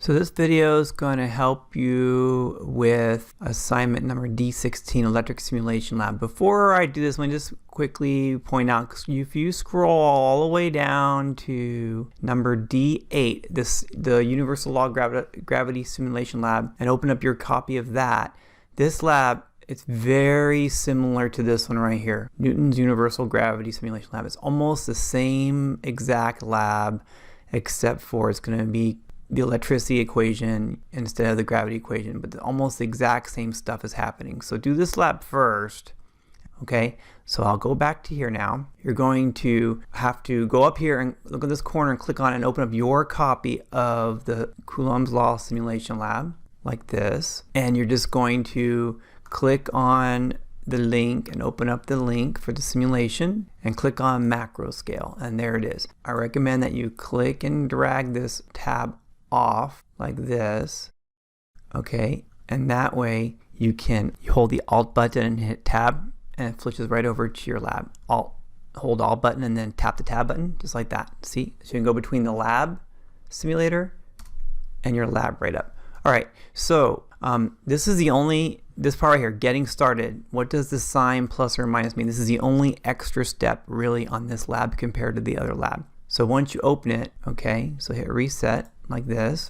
So this video is going to help you with assignment number D16 Electric Simulation Lab. Before I do this, let me just quickly point out, if you scroll all the way down to number D8, the Universal Law Gravity Simulation Lab, and open up your copy of that, this lab, it's very similar to this one right here, Newton's Universal Gravity Simulation Lab. It's almost the same exact lab, except for it's going to be the electricity equation instead of the gravity equation, but almost the exact same stuff is happening. So do this lab first. Okay, so I'll go back to here now. You're going to have to go up here and look at this corner and click on it and open up your copy of the Coulomb's Law Simulation Lab like this, and you're just going to click on the link and open up the link for the simulation and click on macro scale, and there it is. I recommend that you click and drag this tab off like this, okay, and that way you hold the Alt button and hit tab and it flips right over to your lab. Hold Alt button and then tap the tab button just like that. See, so you can go between the lab simulator and your lab right up. All right, so this is this part right here, getting started. What does the sign plus or minus mean? This is the only extra step really on this lab compared to the other lab. So once you open it, okay, so hit reset like this,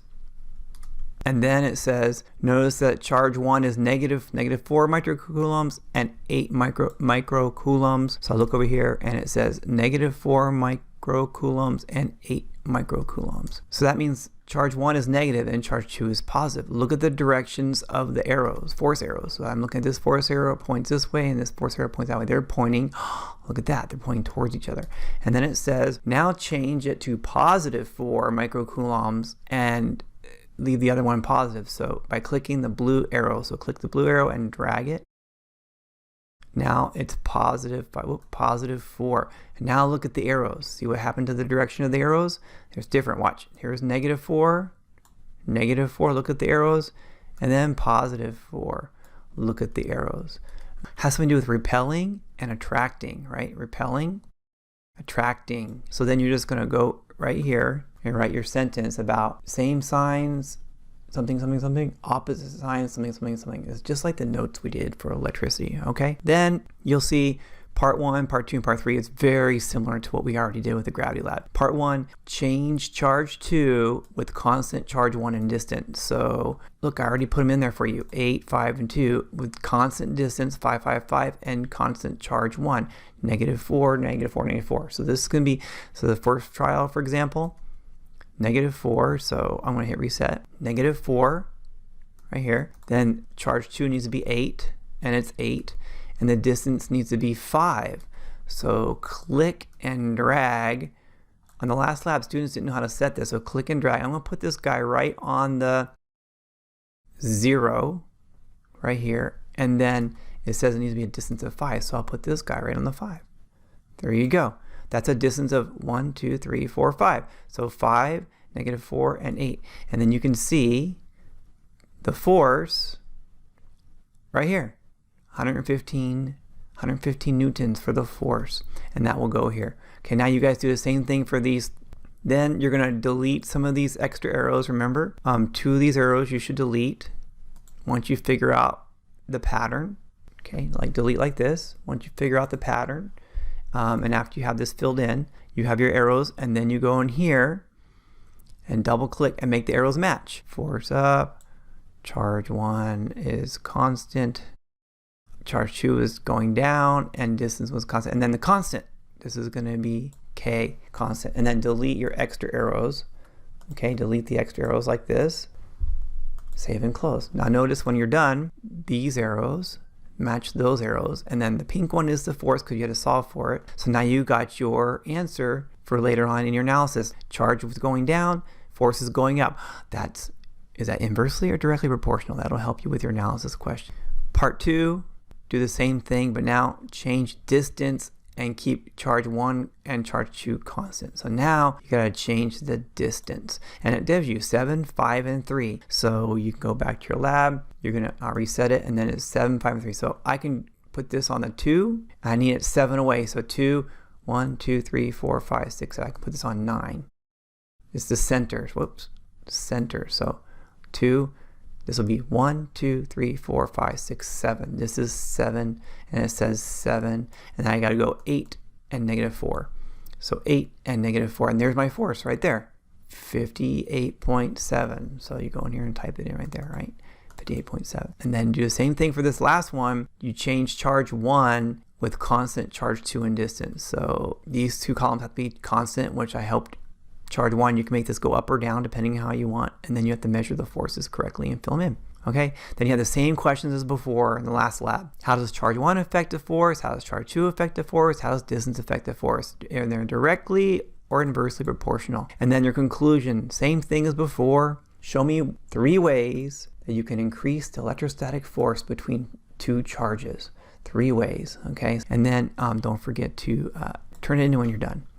and then it says, notice that charge 1 is negative 4 microcoulombs and 8 microcoulombs. So I look over here and it says negative 4 microcoulombs and 8 microcoulombs. So that means charge 1 is negative and charge 2 is positive. Look at the directions of the arrows, force arrows. So I'm looking at this force arrow points this way and this force arrow points that way. They're pointing, look at that, they're pointing towards each other. And then it says, now change it to positive 4 microcoulombs and leave the other one positive. So by clicking the blue arrow, so click the blue arrow and drag it. Now it's positive 4. And now look at the arrows. See what happened to the direction of the arrows? There's different. Watch. Here's negative 4. Look at the arrows. And then positive 4. Look at the arrows. Has something to do with repelling and attracting, right? Repelling, attracting. So then you're just going to go right here and write your sentence about same signs, something, something, something, opposite signs, something, something, something. It's just like the notes we did for electricity, okay? Then you'll see part 1, part 2, and part 3 is very similar to what we already did with the gravity lab. Part 1, change charge 2 with constant charge 1 and distance. So look, I already put them in there for you, 8, 5, and 2 with constant distance, 5, 5, 5, and constant charge 1, negative 4, negative 4, negative 4. So this is going to be, so the first trial, for example, negative 4, so I'm going to hit reset, negative 4 right here. Then charge 2 needs to be 8, and it's 8, and the distance needs to be 5. So click and drag. On the last lab, students didn't know how to set this, so click and drag. I'm going to put this guy right on the 0 right here, and then it says it needs to be a distance of 5, so I'll put this guy right on the 5. There you go. That's a distance of 1, 2, 3, 4, 5. So 5, negative 4, and 8. And then you can see the force right here, 115 newtons for the force. And that will go here. Okay, now you guys do the same thing for these. Then you're going to delete some of these extra arrows, remember? 2 of these arrows you should delete once you figure out the pattern. Okay, like delete like this once you figure out the pattern. And after you have this filled in, you have your arrows, and then you go in here and double click and make the arrows match. Force up, charge 1 is constant, charge 2 is going down, and distance was constant. And then the constant, this is going to be K, constant. And then delete your extra arrows. Okay, delete the extra arrows like this. Save and close. Now notice when you're done, these arrows match those arrows, and then the pink one is the force because you had to solve for it. So now you got your answer for later on in your analysis. Charge was going down, force is going up. Is that inversely or directly proportional? That'll help you with your analysis question. Part 2, do the same thing, but now change distance and keep charge 1 and charge 2 constant. So now you gotta change the distance, and it gives you 7, 5, and 3. So you can go back to your lab, you're gonna reset it, and then it's 7, 5, and 3. So I can put this on the 2, I need it 7 away. So 2, 1, 2, 3, 4, 5, 6, I can put this on 9. It's the center, whoops, center. So 2. This will be 1, 2, 3, 4, 5, 6, 7. This is 7, and it says 7. And then I got to go 8 and -4. So 8 and -4, and there's my force right there, 58.7. So you go in here and type it in right there, right? 58.7. And then do the same thing for this last one. You change charge 1 with constant, charge 2, and distance. So these two columns have to be constant, which I helped charge 1. You can make this go up or down depending on how you want, and then you have to measure the forces correctly and fill them in. Okay, then you have the same questions as before in the last lab. How does charge 1 affect the force? How does charge 2 affect the force? How does distance affect the force? And they're directly or inversely proportional. And then your conclusion, same thing as before. Show me 3 ways that you can increase the electrostatic force between 2 charges. 3 ways, okay? And then don't forget to turn it in when you're done.